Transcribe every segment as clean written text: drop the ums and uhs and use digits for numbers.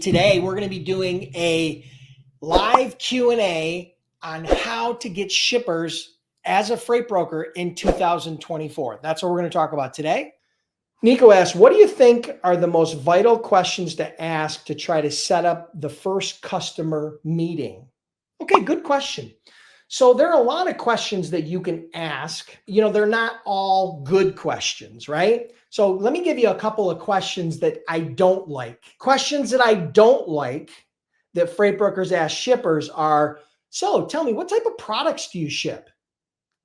Today, we're going to be doing a live Q&A on how to get shippers as a freight broker in 2024. That's what we're going to talk about today. Nico asks, what do you think are the most vital questions to ask to try to set up the first customer meeting? Okay, good question. So there are a lot of questions that you can ask. They're not all good questions, right? So let me give you a couple of questions that I don't like. Questions that I don't like that freight brokers ask shippers are, so tell me, what type of products do you ship?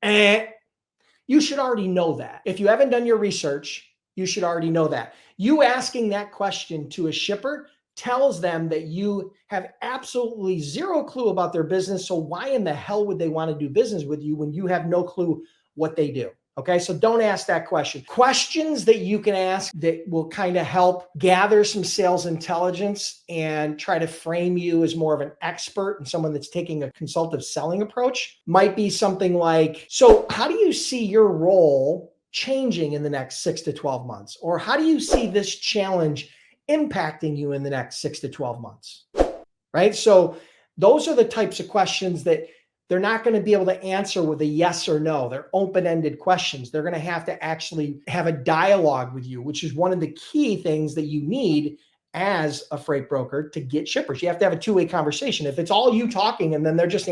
You should already know that. If you haven't done your research, you should already know that. You asking that question to a shipper tells them that you have absolutely zero clue about their business. So why in the hell would they want to do business with you when you have no clue what they do? Okay, so don't ask that question. Questions that you can ask that will kind of help gather some sales intelligence and try to frame you as more of an expert and someone that's taking a consultative selling approach might be something like, so how do you see your role changing in the next 6 to 12 months? Or how do you see this challenge impacting you in the next 6 to 12 months, right? So those are the types of questions that they're not going to be able to answer with a yes or no. They're open-ended questions. They're going to have to actually have a dialogue with you, which is one of the key things that you need as a freight broker to get shippers. You have to have a two-way conversation. If it's all you talking and then they're just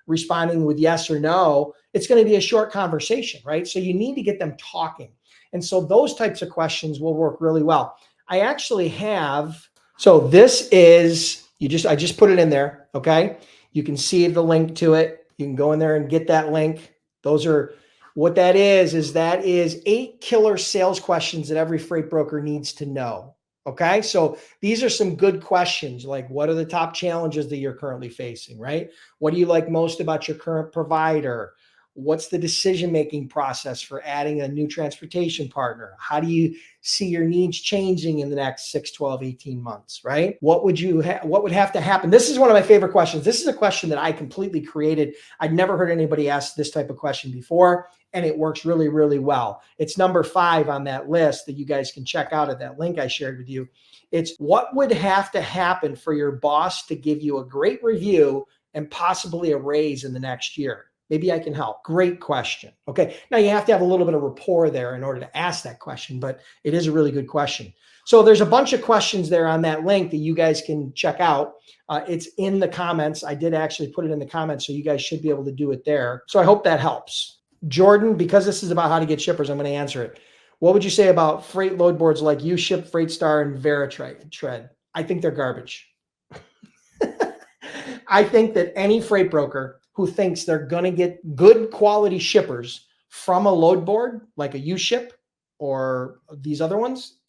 responding with yes or no, it's going to be a short conversation, right? So you need to get them talking. And so those types of questions will work really well. I actually have, so this is, I just put it in there, okay? You can see the link to it. You can go in there and get that link. Those are, what that is that is 8 killer sales questions that every freight broker needs to know, okay? So these are some good questions, like what are the top challenges that you're currently facing, right? What do you like most about your current provider? What's the decision-making process for adding a new transportation partner? How do you see your needs changing in the next 6, 12, 18 months, right? What would have to happen? This is one of my favorite questions. This is a question that I completely created. I'd never heard anybody ask this type of question before, and it works really, really well. It's number 5 on that list that you guys can check out at that link I shared with you. It's what would have to happen for your boss to give you a great review and possibly a raise in the next year? Maybe I can help. Great question. Okay. Now you have to have a little bit of rapport there in order to ask that question, but it is a really good question. So there's a bunch of questions there on that link that you guys can check out. It's in the comments. I did actually put it in the comments, so you guys should be able to do it there. So I hope that helps. Jordan, because this is about how to get shippers, I'm going to answer it. What would you say about freight load boards like UShip, Freightstar, and Veritread? I think they're garbage. I think that any freight broker who thinks they're going to get good quality shippers from a load board like a UShip or these other ones,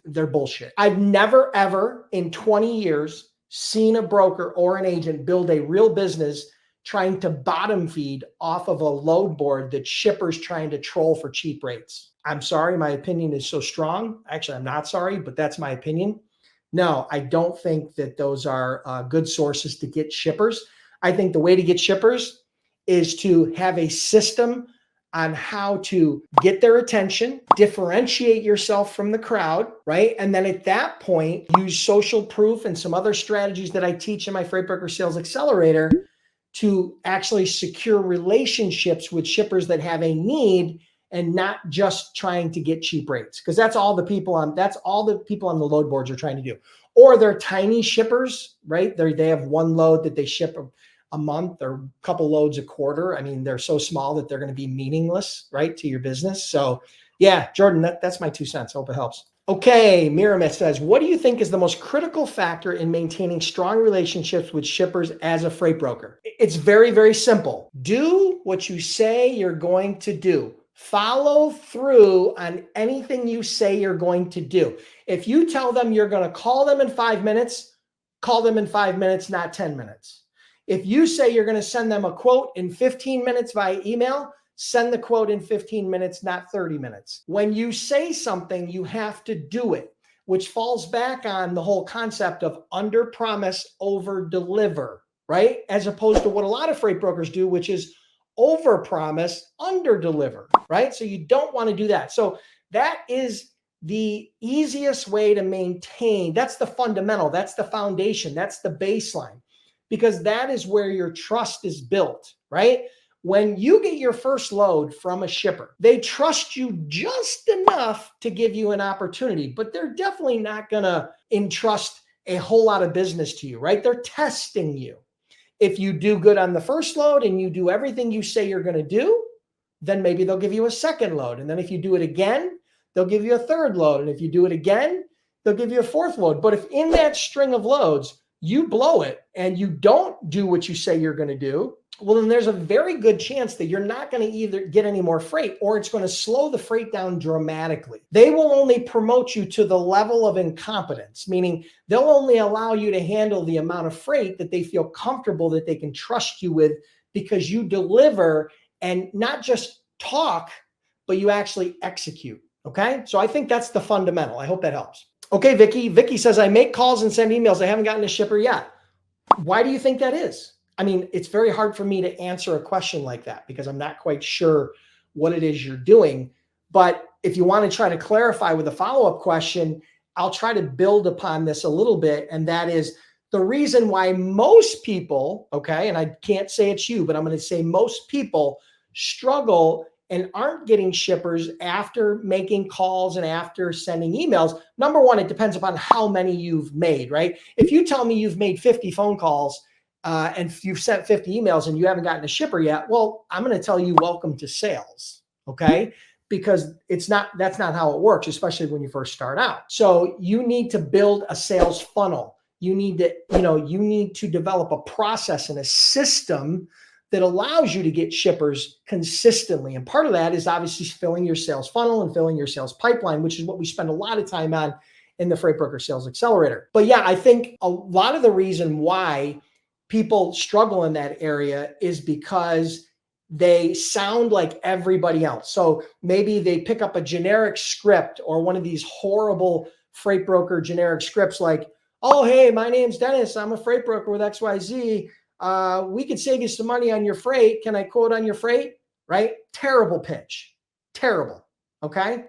they're bullshit. I've never, ever in 20 years seen a broker or an agent build a real business trying to bottom feed off of a load board that shippers trying to troll for cheap rates. I'm sorry, my opinion is so strong. Actually, I'm not sorry, but that's my opinion. No, I don't think that those are good sources to get shippers. I think the way to get shippers is to have a system on how to get their attention, differentiate yourself from the crowd, right? And then at that point, use social proof and some other strategies that I teach in my Freight Broker Sales Accelerator to actually secure relationships with shippers that have a need and not just trying to get cheap rates, because that's all the people on the load boards are trying to do. Or they're tiny shippers, right? They have one load that they ship a month or a couple loads a quarter. I mean, they're so small that they're going to be meaningless, right, to your business. So yeah, Jordan, that's my 2 cents. Hope it helps. Okay, Miramet says, what do you think is the most critical factor in maintaining strong relationships with shippers as a freight broker? It's very, very simple. Do what you say you're going to do. Follow through on anything you say you're going to do. If you tell them you're going to call them in 5 minutes, call them in 5 minutes, not 10 minutes. If you say you're going to send them a quote in 15 minutes via email, send the quote in 15 minutes, not 30 minutes. When you say something, you have to do it, which falls back on the whole concept of under promise, over deliver, right? As opposed to what a lot of freight brokers do, which is over promise, under deliver, right? So you don't want to do that. So that is the easiest way to maintain, that's the fundamental, that's the foundation, that's the baseline, because that is where your trust is built, right? When you get your first load from a shipper, they trust you just enough to give you an opportunity, but they're definitely not going to entrust a whole lot of business to you, right? They're testing you. If you do good on the first load and you do everything you say you're going to do, then maybe they'll give you a second load. And then if you do it again, they'll give you a third load. And if you do it again, they'll give you a fourth load. But if in that string of loads, you blow it and you don't do what you say you're going to do, well, then there's a very good chance that you're not going to either get any more freight or it's going to slow the freight down dramatically. They will only promote you to the level of incompetence, meaning they'll only allow you to handle the amount of freight that they feel comfortable that they can trust you with, because you deliver and not just talk, but you actually execute. Okay. So I think that's the fundamental. I hope that helps. Okay, Vicky. Vicky says, I make calls and send emails. I haven't gotten a shipper yet. Why do you think that is? I mean, it's very hard for me to answer a question like that because I'm not quite sure what it is you're doing. But if you want to try to clarify with a follow-up question, I'll try to build upon this a little bit. And that is the reason why most people, okay, and I can't say it's you, but I'm going to say most people struggle and aren't getting shippers after making calls and after sending emails. Number one, it depends upon how many you've made, right? If you tell me you've made 50 phone calls and you've sent 50 emails and you haven't gotten a shipper yet, well, I'm going to tell you welcome to sales, okay? Because that's not how it works, especially when you first start out. So you need to build a sales funnel. You need to develop a process and a system that allows you to get shippers consistently. And part of that is obviously filling your sales funnel and filling your sales pipeline, which is what we spend a lot of time on in the Freight Broker Sales Accelerator. But yeah, I think a lot of the reason why people struggle in that area is because they sound like everybody else. So maybe they pick up a generic script or one of these horrible freight broker generic scripts like, oh, hey, my name's Dennis. I'm a freight broker with XYZ. We could save you some money on your freight. Can I quote on your freight? Right? Terrible pitch. Terrible. Okay.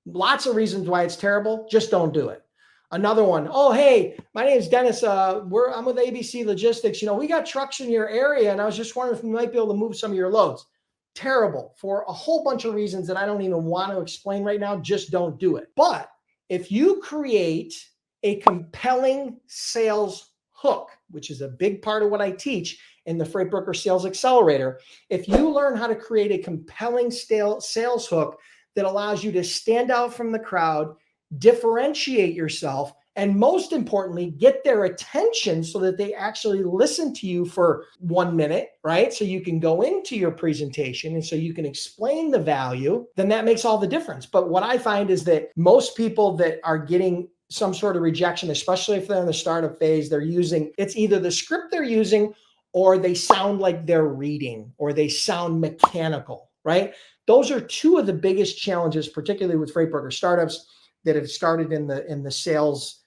Lots of reasons why it's terrible. Just don't do it. Another one. Oh, hey, my name is Dennis. I'm with ABC Logistics. We got trucks in your area, and I was just wondering if we might be able to move some of your loads. Terrible for a whole bunch of reasons that I don't even want to explain right now. Just don't do it. But if you create a compelling sales hook, which is a big part of what I teach in the Freight Broker Sales Accelerator, if you learn how to create a compelling sales hook that allows you to stand out from the crowd, differentiate yourself, and most importantly, get their attention so that they actually listen to you for 1 minute, right? So you can go into your presentation and so you can explain the value, then that makes all the difference. But what I find is that most people that are getting some sort of rejection, especially if they're in the startup phase, it's either the script they're using or they sound like they're reading or they sound mechanical, right? Those are two of the biggest challenges, particularly with freight broker startups that have started in the sales,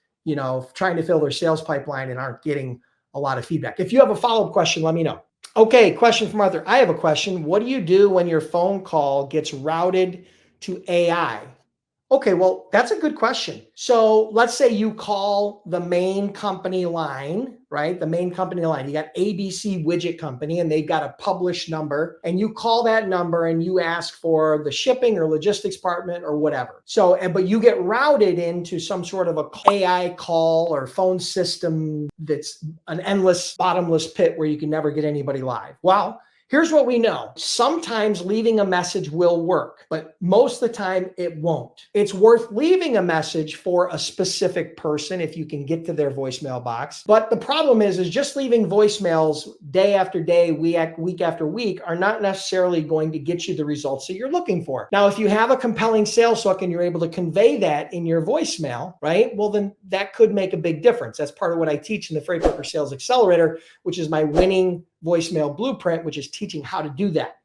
trying to fill their sales pipeline and aren't getting a lot of feedback. If you have a follow-up question, let me know. Okay, question from Arthur. I have a question. What do you do when your phone call gets routed to AI? Okay, well, that's a good question. So let's say you call the main company line, right? The main company line. You got ABC Widget Company and they've got a published number, and you call that number and you ask for the shipping or logistics department or whatever. So, but you get routed into some sort of a AI call or phone system that's an endless, bottomless pit where you can never get anybody live. Well, here's what we know. Sometimes leaving a message will work, but most of the time it won't. It's worth leaving a message for a specific person if you can get to their voicemail box. But the problem is just leaving voicemails day after day, week after week are not necessarily going to get you the results that you're looking for. Now, if you have a compelling sales hook and you're able to convey that in your voicemail, right? Well, then that could make a big difference. That's part of what I teach in the Freight Broker Sales Accelerator, which is my winning voicemail blueprint, which is teaching how to do that.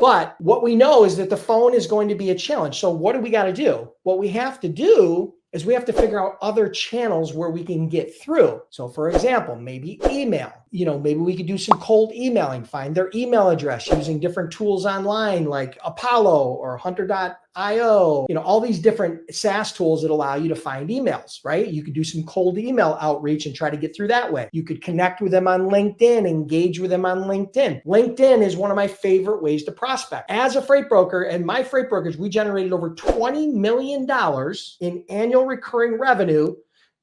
But what we know is that the phone is going to be a challenge. So what do we got to do? What we have to do is we have to figure out other channels where we can get through. So for example, maybe email. maybe we could do some cold emailing, find their email address using different tools online like Apollo or Hunter.io, all these different SaaS tools that allow you to find emails, right? You could do some cold email outreach and try to get through that way. You could connect with them on LinkedIn, engage with them on LinkedIn. LinkedIn is one of my favorite ways to prospect. As a freight broker and my freight brokers, we generated over $20 million in annual recurring revenue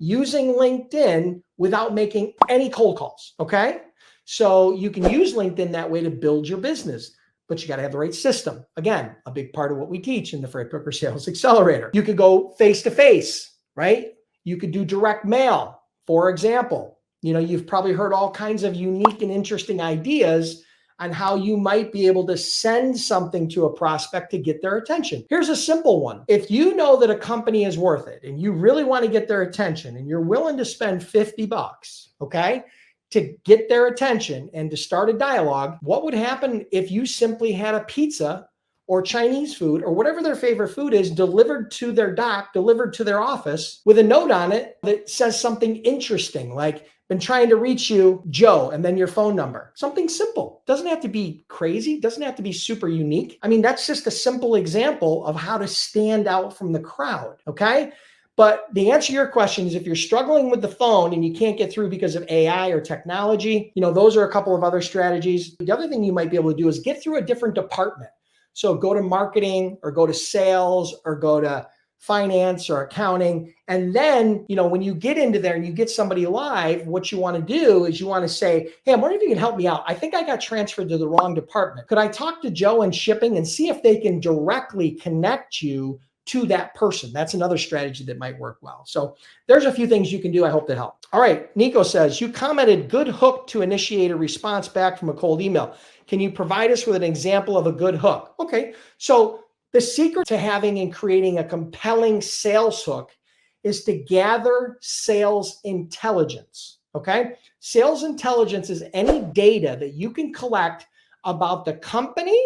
using LinkedIn without making any cold calls, okay? So you can use LinkedIn that way to build your business, but you got to have the right system. Again, a big part of what we teach in the Freight Broker Sales Accelerator. You could go face-to-face, right? You could do direct mail, for example. You've probably heard all kinds of unique and interesting ideas on how you might be able to send something to a prospect to get their attention. Here's a simple one. If you know that a company is worth it and you really want to get their attention and you're willing to spend $50, okay, to get their attention and to start a dialogue, what would happen if you simply had a pizza or Chinese food or whatever their favorite food is delivered to their dock, delivered to their office with a note on it that says something interesting like, been trying to reach you, Joe, and then your phone number. Something simple. Doesn't have to be crazy. Doesn't have to be super unique. I mean, that's just a simple example of how to stand out from the crowd, okay? But the answer to your question is if you're struggling with the phone and you can't get through because of AI or technology, those are a couple of other strategies. The other thing you might be able to do is get through a different department. So go to marketing or go to sales or go to finance or accounting. And then, when you get into there and you get somebody live, what you want to do is you want to say, hey, I'm wondering if you can help me out. I think I got transferred to the wrong department. Could I talk to Joe in shipping and see if they can directly connect you to that person? That's another strategy that might work well. So there's a few things you can do. I hope that helped. All right. Nico says, you commented good hook to initiate a response back from a cold email. Can you provide us with an example of a good hook? Okay. So the secret to having and creating a compelling sales hook is to gather sales intelligence, okay? Sales intelligence is any data that you can collect about the company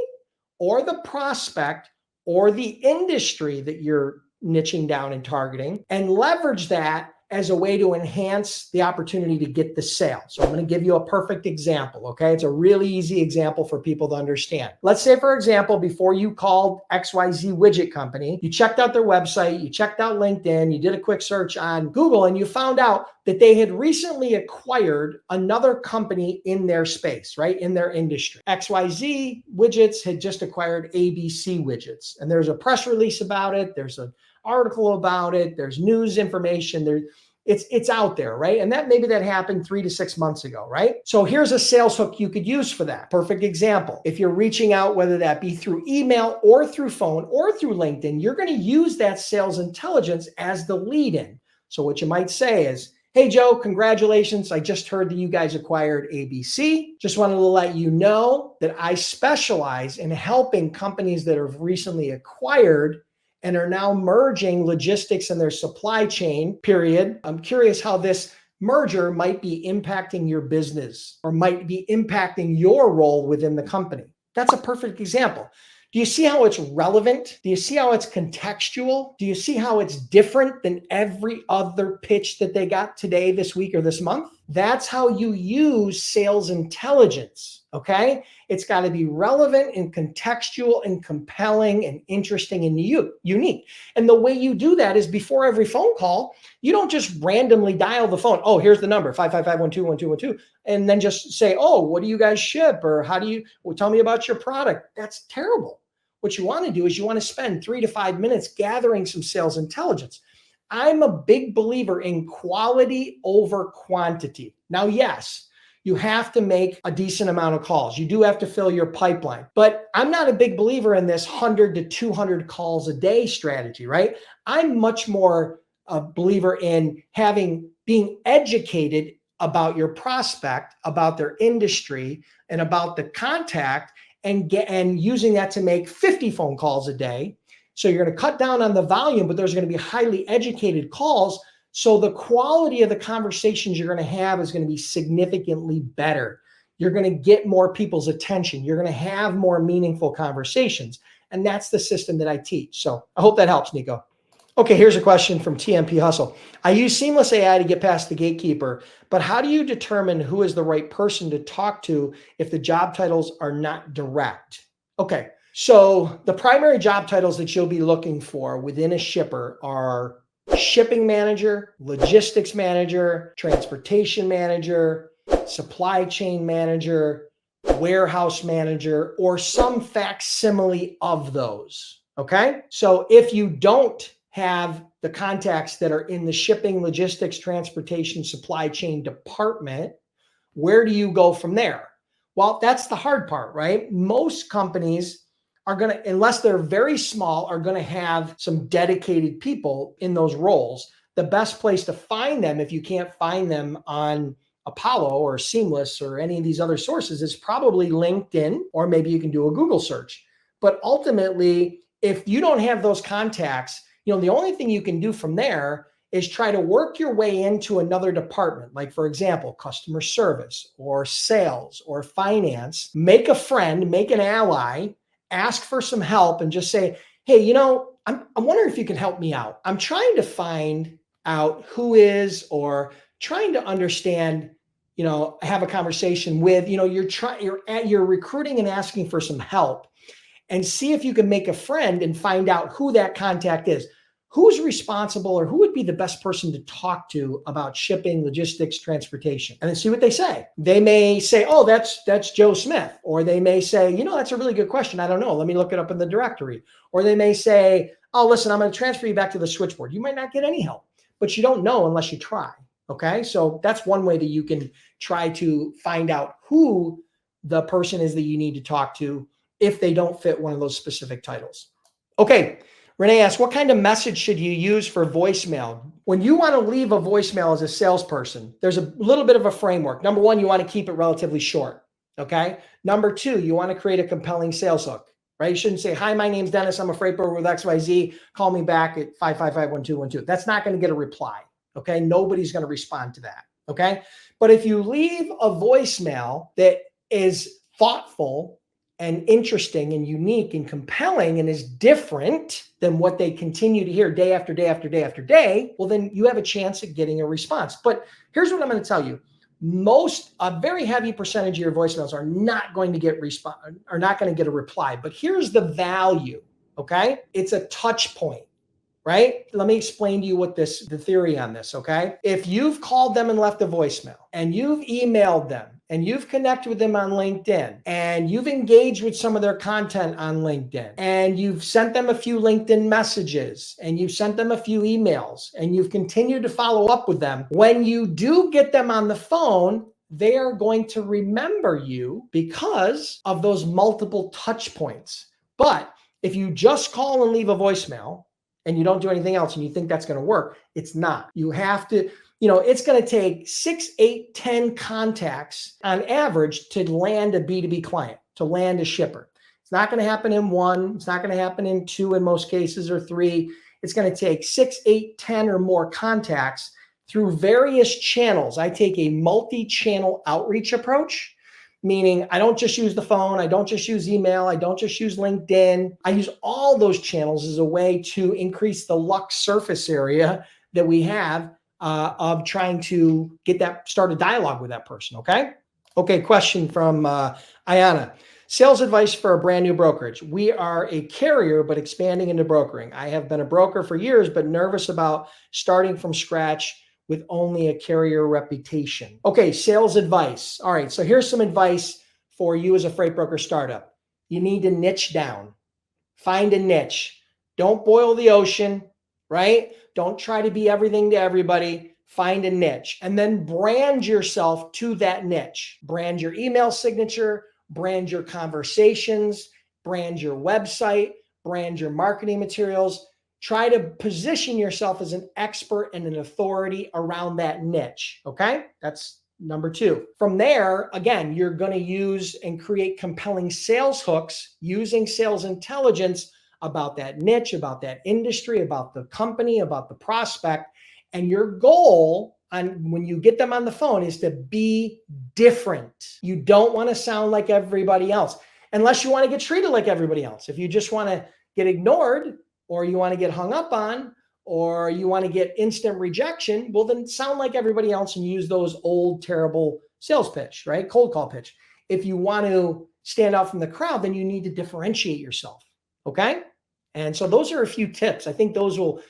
or the prospect or the industry that you're niching down and targeting and leverage that as a way to enhance the opportunity to get the sale. So I'm going to give you a perfect example, okay? It's a really easy example for people to understand. Let's say, for example, before you called XYZ widget company, you checked out their website, you checked out LinkedIn, you did a quick search on Google, and you found out that they had recently acquired another company in their space, right? In their industry. XYZ widgets had just acquired ABC widgets. And there's a press release about it. There's an article about it. There's news information. It's out there, right? And maybe that happened 3 to 6 months ago, right? So here's a sales hook you could use for that. Perfect example. If you're reaching out, whether that be through email or through phone or through LinkedIn, you're going to use that sales intelligence as the lead in. So what you might say is, hey, Joe, congratulations. I just heard that you guys acquired ABC. Just wanted to let you know that I specialize in helping companies that have recently acquired and are now merging logistics in their supply chain, period. I'm curious how this merger might be impacting your business or might be impacting your role within the company. That's a perfect example. Do you see how it's relevant? Do you see how it's contextual? Do you see how it's different than every other pitch that they got today, this week, or this month? That's how you use sales intelligence, okay? It's got to be relevant and contextual and compelling and interesting and unique. And the way you do that is before every phone call, you don't just randomly dial the phone. Oh, here's the number, 555-12-1212, and then just say, oh, what do you guys ship? Or tell me about your product. That's terrible. What you want to do is you want to spend 3 to 5 minutes gathering some sales intelligence. I'm a big believer in quality over quantity. Now, yes, you have to make a decent amount of calls. You do have to fill your pipeline, but I'm not a big believer in this 100 to 200 calls a day strategy, right? I'm much more a believer in being educated about your prospect, about their industry, and about the contact, and using that to make 50 phone calls a day. So you're going to cut down on the volume, but there's going to be highly educated calls. So the quality of the conversations you're going to have is going to be significantly better. You're going to get more people's attention. You're going to have more meaningful conversations. And that's the system that I teach. So I hope that helps, Nico. Okay, here's a question from TMP Hustle. I use Seamless AI to get past the gatekeeper, but how do you determine who is the right person to talk to if the job titles are not direct? Okay, so the primary job titles that you'll be looking for within a shipper are shipping manager, logistics manager, transportation manager, supply chain manager, warehouse manager, or some facsimile of those. Okay, so if you don't have the contacts that are in the shipping, logistics, transportation, supply chain department, where do you go from there? Well, that's the hard part, right? Most companies are going to, unless they're very small, are going to have some dedicated people in those roles. The best place to find them, if you can't find them on Apollo or Seamless or any of these other sources, is probably LinkedIn, or maybe you can do a Google search. But ultimately, if you don't have those contacts, the only thing you can do from there is try to work your way into another department, like, for example, customer service or sales or finance. Make a friend, make an ally, ask for some help, and just say, hey, I'm wondering if you can help me out. I'm trying to find out who is, or trying to understand, have a conversation with, you're recruiting and asking for some help, and see if you can make a friend and find out who that contact is. Who's responsible, or who would be the best person to talk to about shipping, logistics, transportation, and then see what they say. They may say, oh, that's Joe Smith. Or they may say, that's a really good question. I don't know. Let me look it up in the directory. Or they may say, oh, listen, I'm going to transfer you back to the switchboard. You might not get any help, but you don't know unless you try. Okay. So that's one way that you can try to find out who the person is that you need to talk to if they don't fit one of those specific titles. Okay. Renee asks, what kind of message should you use for voicemail? When you want to leave a voicemail as a salesperson, there's a little bit of a framework. Number one, you want to keep it relatively short. Okay. Number two, you want to create a compelling sales hook, right? You shouldn't say, hi, my name's Dennis. I'm a freight broker with XYZ. Call me back at 555-1212. That's not going to get a reply. Okay. Nobody's going to respond to that. Okay. But if you leave a voicemail that is thoughtful and interesting and unique and compelling and is different than what they continue to hear day after day after day after day, well, then you have a chance at getting a response. But here's what I'm going to tell you. A very heavy percentage of your voicemails are not going to get a reply. But here's the value, okay? It's a touch point. Right? Let me explain to you the theory on this, okay? If you've called them and left a voicemail, and you've emailed them, and you've connected with them on LinkedIn, and you've engaged with some of their content on LinkedIn, and you've sent them a few LinkedIn messages, and you've sent them a few emails, and you've continued to follow up with them, when you do get them on the phone, they are going to remember you because of those multiple touch points. But if you just call and leave a voicemail, and you don't do anything else, and you think that's going to work, it's not. You have to, it's going to take 6, 8, 10 contacts on average to land a B2B client, to land a shipper. It's not going to happen in 1. It's not going to happen in 2 in most cases, or 3. It's going to take 6, 8, 10 or more contacts through various channels. I take a multi-channel outreach approach. Meaning I don't just use the phone, I don't just use email, I don't just use LinkedIn. I use all those channels as a way to increase the luck surface area that we have of trying to start a dialogue with that person, okay? Okay, question from Ayana. Sales advice for a brand new brokerage. We are a carrier, but expanding into brokering. I have been a broker for years, but nervous about starting from scratch with only a carrier reputation. Okay, sales advice. All right, so here's some advice for you as a freight broker startup. You need to niche down. Find a niche. Don't boil the ocean, right? Don't try to be everything to everybody. Find a niche and then brand yourself to that niche. Brand your email signature, brand your conversations, brand your website, brand your marketing materials. Try to position yourself as an expert and an authority around that niche, okay? That's number 2. From there, again, you're going to use and create compelling sales hooks using sales intelligence about that niche, about that industry, about the company, about the prospect. And your goal when you get them on the phone is to be different. You don't want to sound like everybody else, unless you want to get treated like everybody else. If you just want to get ignored, or you want to get hung up on, or you want to get instant rejection, well, then sound like everybody else and use those old, terrible sales pitch, right? Cold call pitch. If you want to stand out from the crowd, then you need to differentiate yourself. Okay. And so those are a few tips. I think those will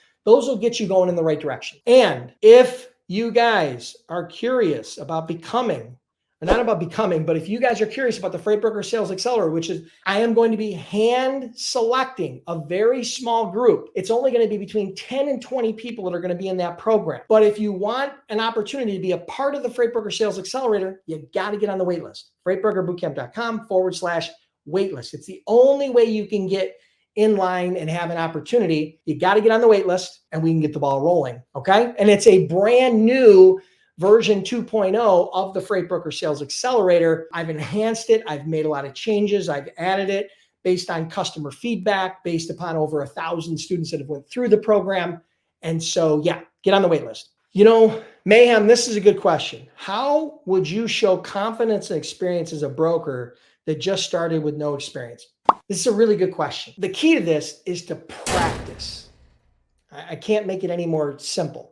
get you going in the right direction. And if you guys are curious about becoming, not about becoming, but if you guys are curious about the Freight Broker Sales Accelerator, which is, I am going to be hand selecting a very small group. It's only going to be between 10 and 20 people that are going to be in that program. But if you want an opportunity to be a part of the Freight Broker Sales Accelerator, you got to get on the wait list. freightbrokerbootcamp.com/waitlist. It's the only way you can get in line and have an opportunity. You got to get on the wait list and we can get the ball rolling. Okay. And it's a brand new version 2.0 of the Freight Broker Sales Accelerator. I've enhanced it. I've made a lot of changes. I've added it based on customer feedback, based upon over 1,000 students that have went through the program. And so, yeah, get on the wait list. You know, Mayhem, this is a good question. How would you show confidence and experience as a broker that just started with no experience? This is a really good question. The key to this is to practice. I can't make it any more simple.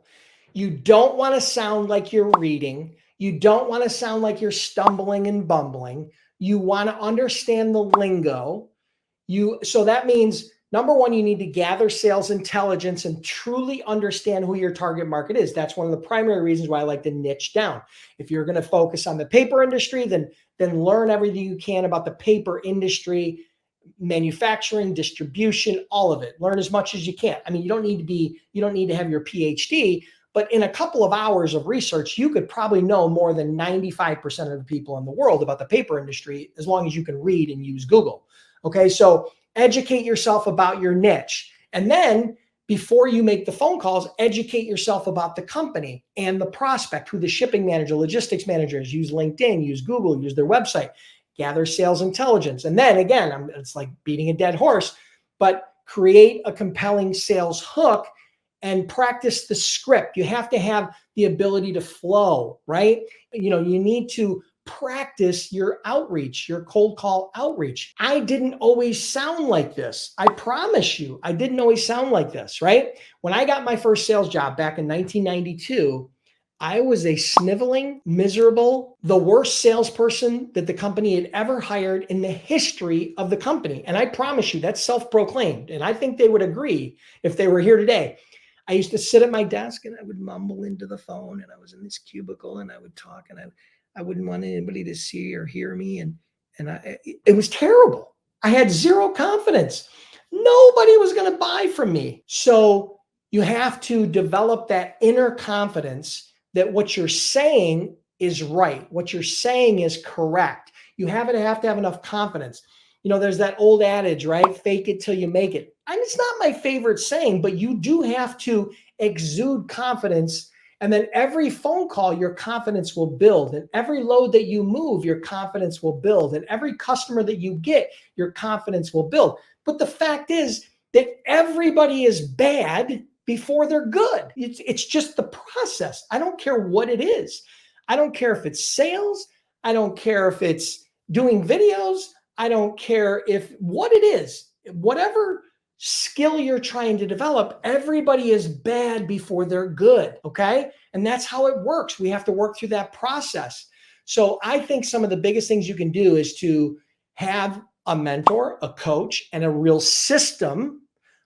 You don't want to sound like you're reading. You don't want to sound like you're stumbling and bumbling. You want to understand the lingo. So that means, number one, you need to gather sales intelligence and truly understand who your target market is. That's one of the primary reasons why I like to niche down. If you're going to focus on the paper industry, then learn everything you can about the paper industry, manufacturing, distribution, all of it. Learn as much as you can. I mean, you don't need to have your PhD, but in a couple of hours of research, you could probably know more than 95% of the people in the world about the paper industry, as long as you can read and use Google. Okay, so educate yourself about your niche. And then before you make the phone calls, educate yourself about the company and the prospect, who the shipping manager, logistics manager is. Use LinkedIn, use Google, use their website, gather sales intelligence. And then again, it's like beating a dead horse, but create a compelling sales hook and practice the script. You have to have the ability to flow, right? You need to practice your outreach, your cold call outreach. I didn't always sound like this. I promise you, I didn't always sound like this, right? When I got my first sales job back in 1992, I was a sniveling, miserable, the worst salesperson that the company had ever hired in the history of the company. And I promise you, that's self-proclaimed. And I think they would agree if they were here today. I used to sit at my desk and I would mumble into the phone, and I was in this cubicle and I would talk, and I wouldn't want anybody to see or hear me. And it was terrible. I had zero confidence. Nobody was going to buy from me. So you have to develop that inner confidence that what you're saying is right. What you're saying is correct. You have to have enough confidence. There's that old adage, right? Fake it till you make it. And it's not my favorite saying, but you do have to exude confidence. And then every phone call, your confidence will build. And every load that you move, your confidence will build. And every customer that you get, your confidence will build. But the fact is that everybody is bad before they're good. It's just the process. I don't care what it is. I don't care if it's sales. I don't care if it's doing videos. I don't care what it is, whatever skill you're trying to develop, everybody is bad before they're good. Okay. And that's how it works. We have to work through that process. So I think some of the biggest things you can do is to have a mentor, a coach, and a real system,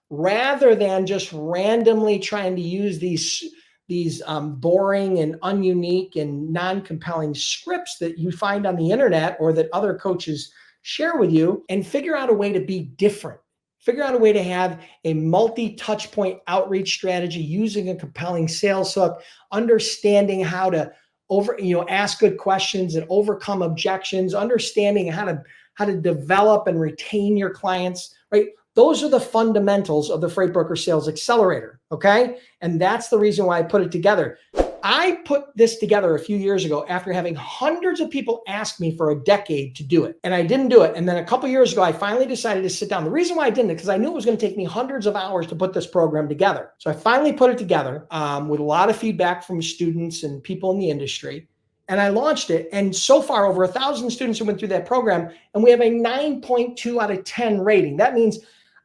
rather than just randomly trying to use these boring and ununique and non-compelling scripts that you find on the internet or that other coaches share with you, and figure out a way to be different. Figure out a way to have a multi-touch point outreach strategy using a compelling sales hook, understanding how to ask good questions and overcome objections, understanding how to develop and retain your clients, right? Those are the fundamentals of the Freight Broker Sales Accelerator, okay? And that's the reason why I put it together. I put this together a few years ago after having hundreds of people ask me for a decade to do it. And I didn't do it. And then a couple of years ago, I finally decided to sit down. The reason why I didn't, because I knew it was going to take me hundreds of hours to put this program together. So I finally put it together with a lot of feedback from students and people in the industry. And I launched it. And so far, over 1,000 students who went through that program, and we have a 9.2 out of 10 rating. That means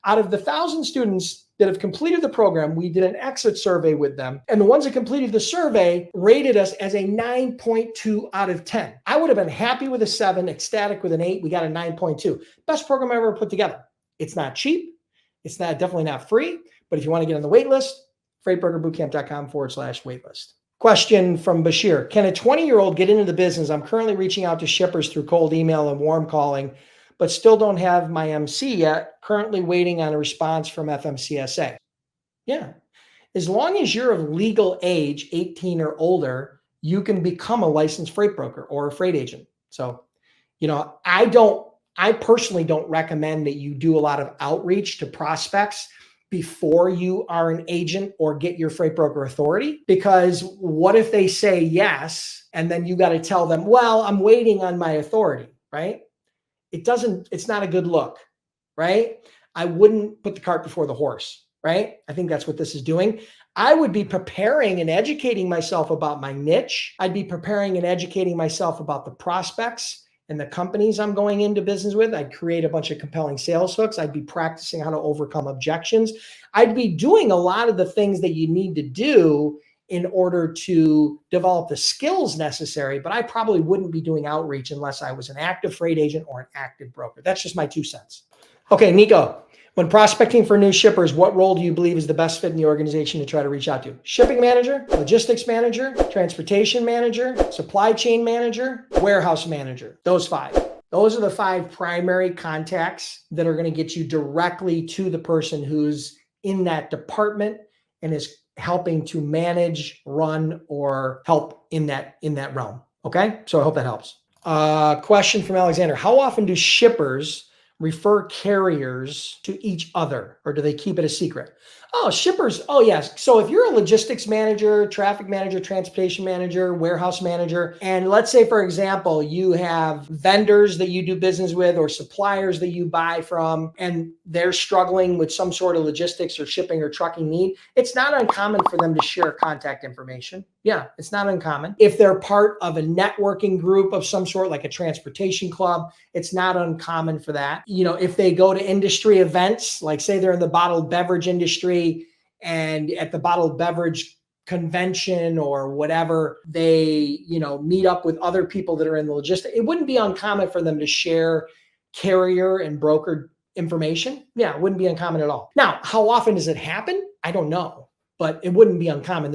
out of the 1,000 students that have completed the program, we did an exit survey with them. And the ones that completed the survey rated us as a 9.2 out of 10. I would have been happy with a 7, ecstatic with an 8. We got a 9.2. Best program I ever put together. It's not cheap. It's definitely not free. But if you want to get on the wait list, freightbrokerbootcamp.com/waitlist. Question from Bashir. Can a 20-year-old get into the business? I'm currently reaching out to shippers through cold email and warm calling, but still don't have my MC yet. Currently waiting on a response from FMCSA. Yeah. As long as you're of legal age, 18 or older, you can become a licensed freight broker or a freight agent. So, I personally don't recommend that you do a lot of outreach to prospects before you are an agent or get your freight broker authority, because what if they say yes, and then you got to tell them, well, I'm waiting on my authority, right? It's not a good look, right? I wouldn't put the cart before the horse, right? I think that's what this is doing. I would be preparing and educating myself about my niche. I'd be preparing and educating myself about the prospects and the companies I'm going into business with. I'd create a bunch of compelling sales hooks. I'd be practicing how to overcome objections. I'd be doing a lot of the things that you need to do in order to develop the skills necessary, but I probably wouldn't be doing outreach unless I was an active freight agent or an active broker. That's just my 2 cents. Okay, Nico, when prospecting for new shippers, what role do you believe is the best fit in the organization to try to reach out to? Shipping manager, logistics manager, transportation manager, supply chain manager, warehouse manager. Those 5. Those are the 5 primary contacts that are going to get you directly to the person who's in that department and is helping to manage, run, or help in that realm. Okay, so I hope that helps. Question from Alexander. How often do shippers refer carriers to each other, or do they keep it a secret? Oh, shippers. Oh, yes. So if you're a logistics manager, traffic manager, transportation manager, warehouse manager, and let's say, for example, you have vendors that you do business with or suppliers that you buy from, and they're struggling with some sort of logistics or shipping or trucking need, it's not uncommon for them to share contact information. Yeah, it's not uncommon. If they're part of a networking group of some sort, like a transportation club, it's not uncommon for that. If they go to industry events, like say they're in the bottled beverage industry, and at the bottled beverage convention or whatever, they, meet up with other people that are in the logistics, it wouldn't be uncommon for them to share carrier and broker information. Yeah, it wouldn't be uncommon at all. Now, how often does it happen? I don't know, but it wouldn't be uncommon.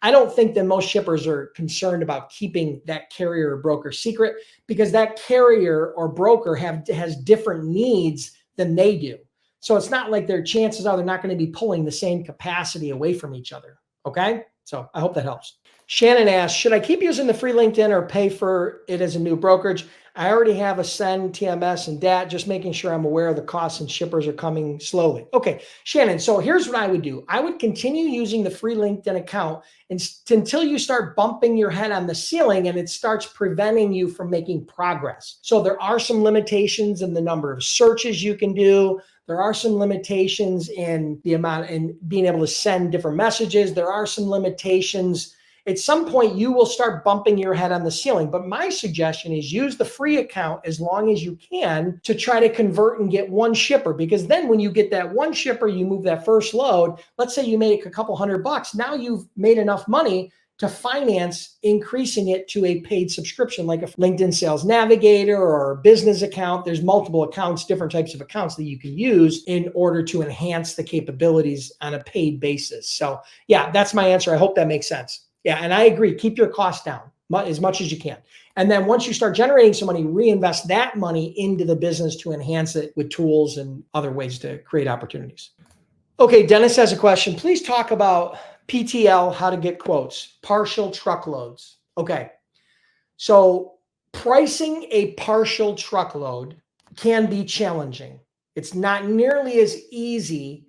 I don't think that most shippers are concerned about keeping that carrier or broker secret, because that carrier or broker has different needs than they do. So it's not like their chances are they're not going to be pulling the same capacity away from each other. Okay. So I hope that helps. Shannon asks, should I keep using the free LinkedIn or pay for it as a new brokerage? I already have a Send, TMS, and DAT, just making sure I'm aware of the costs and shippers are coming slowly. Okay, Shannon, so here's what I would do. I would continue using the free LinkedIn account until you start bumping your head on the ceiling and it starts preventing you from making progress. So there are some limitations in the number of searches you can do. There are some limitations in the amount and being able to send different messages. There are some limitations. At some point, you will start bumping your head on the ceiling. But my suggestion is use the free account as long as you can to try to convert and get one shipper. Because then when you get that one shipper, you move that first load. Let's say you make a couple $100. Now you've made enough money to finance increasing it to a paid subscription, like a LinkedIn Sales Navigator or a business account. There's multiple accounts, different types of accounts that you can use in order to enhance the capabilities on a paid basis. So yeah, that's my answer. I hope that makes sense. Yeah, and I agree. Keep your costs down as much as you can. And then once you start generating some money, reinvest that money into the business to enhance it with tools and other ways to create opportunities. Okay, Dennis has a question. Please talk about PTL, how to get quotes, partial truckloads. Okay, so pricing a partial truckload can be challenging. It's not nearly as easy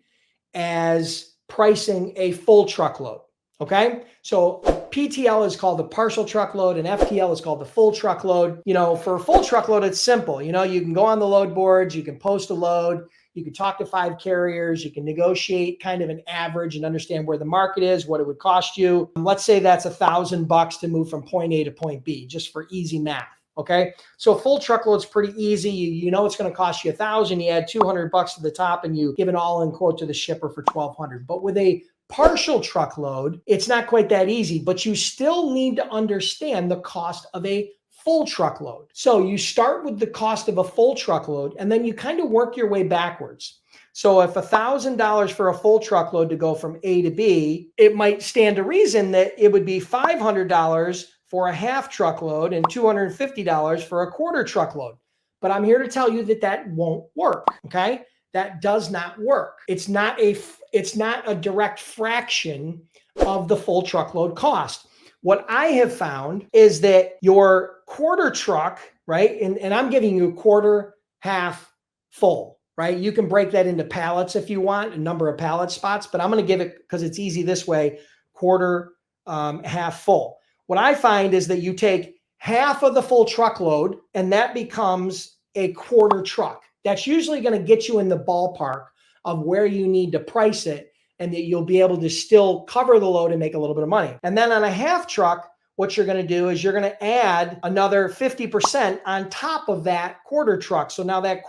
as pricing a full truckload. Okay, so PTL is called the partial truckload and FTL is called the full truckload. For a full truckload, it's simple. You can go on the load boards, you can post a load, you can talk to 5 carriers, you can negotiate kind of an average and understand where the market is, what it would cost you. Let's say that's $1,000 to move from point A to point B, just for easy math. Okay. So a full truckload is pretty easy. You know it's going to cost you $1,000. You add $200 to the top and you give an all-in quote to the shipper for $1,200. But with a partial truckload, it's not quite that easy, but you still need to understand the cost of a full truckload. So you start with the cost of a full truckload and then you kind of work your way backwards. So if $1,000 for a full truckload to go from A to B, it might stand to reason that it would be $500 for a half truckload and $250 for a quarter truckload. But I'm here to tell you that that won't work, okay? That does not work. It's not a direct fraction of the full truckload cost. What I have found is that your quarter truck, right? And I'm giving you quarter, half, full, right? You can break that into pallets if you want, a number of pallet spots, but I'm going to give it, because it's easy this way, quarter, half, full. What I find is that you take half of the full truckload and that becomes a quarter truck. That's usually going to get you in the ballpark of where you need to price it, and that you'll be able to still cover the load and make a little bit of money. And then on a half truck, what you're going to do is you're going to add another 50% on top of that quarter truck. So now that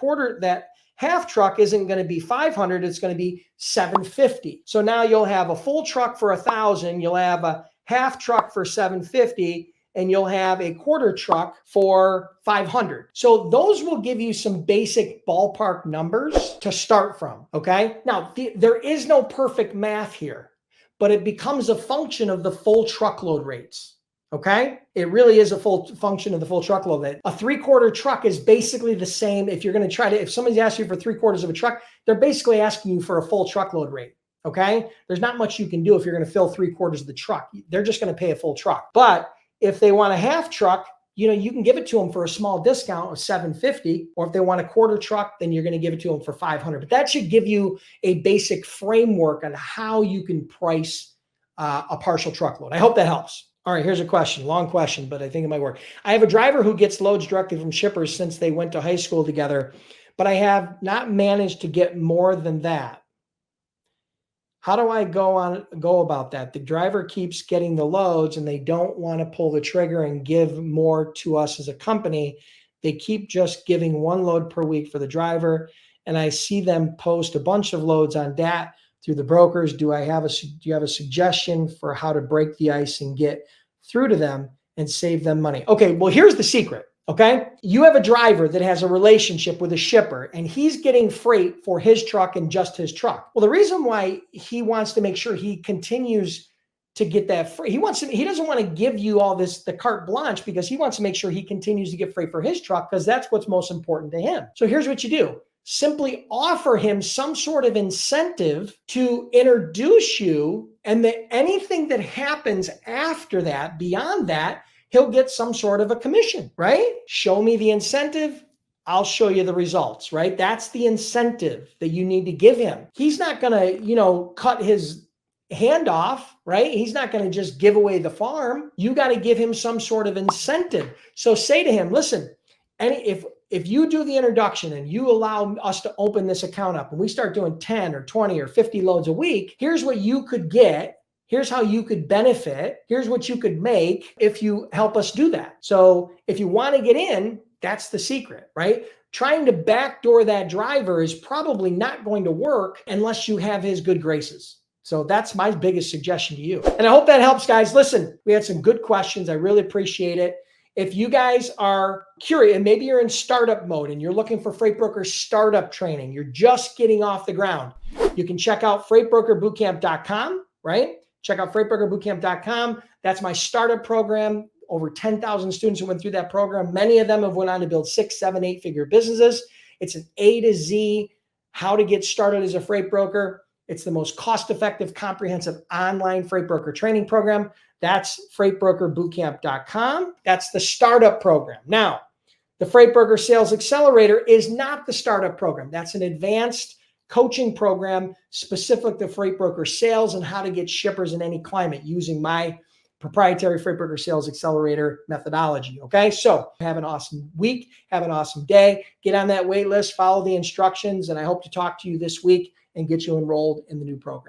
half truck isn't going to be $500, it's going to be $750. So now you'll have a full truck for $1,000, you'll have a half truck for $750, and you'll have a quarter truck for $500. So those will give you some basic ballpark numbers to start from, okay? Now, there is no perfect math here, but it becomes a function of the full truckload rates, okay? It really is a full function of the full truckload rate. A 3/4 truck is basically the same. If you're gonna if somebody's asking you for 3/4 of a truck, they're basically asking you for a full truckload rate. Okay. There's not much you can do if you're going to fill 3/4 of the truck. They're just going to pay a full truck. But if they want a half truck, you can give it to them for a small discount of $750, or if they want a quarter truck, then you're going to give it to them for $500. But that should give you a basic framework on how you can price a partial truckload. I hope that helps. All right, here's a question, long question, but I think it might work. I have a driver who gets loads directly from shippers since they went to high school together, but I have not managed to get more than that. How do I go about that? The driver keeps getting the loads and they don't want to pull the trigger and give more to us as a company. They keep just giving one load per week for the driver. And I see them post a bunch of loads on DAT through the brokers. Do you have a suggestion for how to break the ice and get through to them and save them money? Okay, well, here's the secret. Okay, you have a driver that has a relationship with a shipper and he's getting freight for his truck and just his truck. Well, the reason why he wants to make sure he continues to get that freight, he doesn't want to give you all the carte blanche, because he wants to make sure he continues to get freight for his truck, because that's what's most important to him. So here's what you do. Simply offer him some sort of incentive to introduce you, and that anything that happens after that, beyond that, he'll get some sort of a commission, right? Show me the incentive, I'll show you the results, right? That's the incentive that you need to give him. He's not going to, cut his hand off, right? He's not going to just give away the farm. You got to give him some sort of incentive. So say to him, listen, if you do the introduction and you allow us to open this account up and we start doing 10 or 20 or 50 loads a week, here's what you could get. Here's how you could benefit. Here's what you could make if you help us do that. So if you want to get in, that's the secret, right? Trying to backdoor that driver is probably not going to work unless you have his good graces. So that's my biggest suggestion to you. And I hope that helps, guys. Listen, we had some good questions. I really appreciate it. If you guys are curious, and maybe you're in startup mode and you're looking for Freight Broker startup training, you're just getting off the ground, you can check out freightbrokerbootcamp.com, right? Check out freightbrokerbootcamp.com. That's my startup program. Over 10,000 students who went through that program. Many of them have went on to build 6, 7, 8-figure businesses. It's an A to Z, how to get started as a freight broker. It's the most cost-effective, comprehensive online freight broker training program. That's freightbrokerbootcamp.com. That's the startup program. Now, the Freight Broker Sales Accelerator is not the startup program. That's an advanced coaching program specific to freight broker sales and how to get shippers in any climate using my proprietary Freight Broker Sales Accelerator methodology. Okay, so have an awesome week. Have an awesome day. Get on that wait list, follow the instructions, and I hope to talk to you this week and get you enrolled in the new program.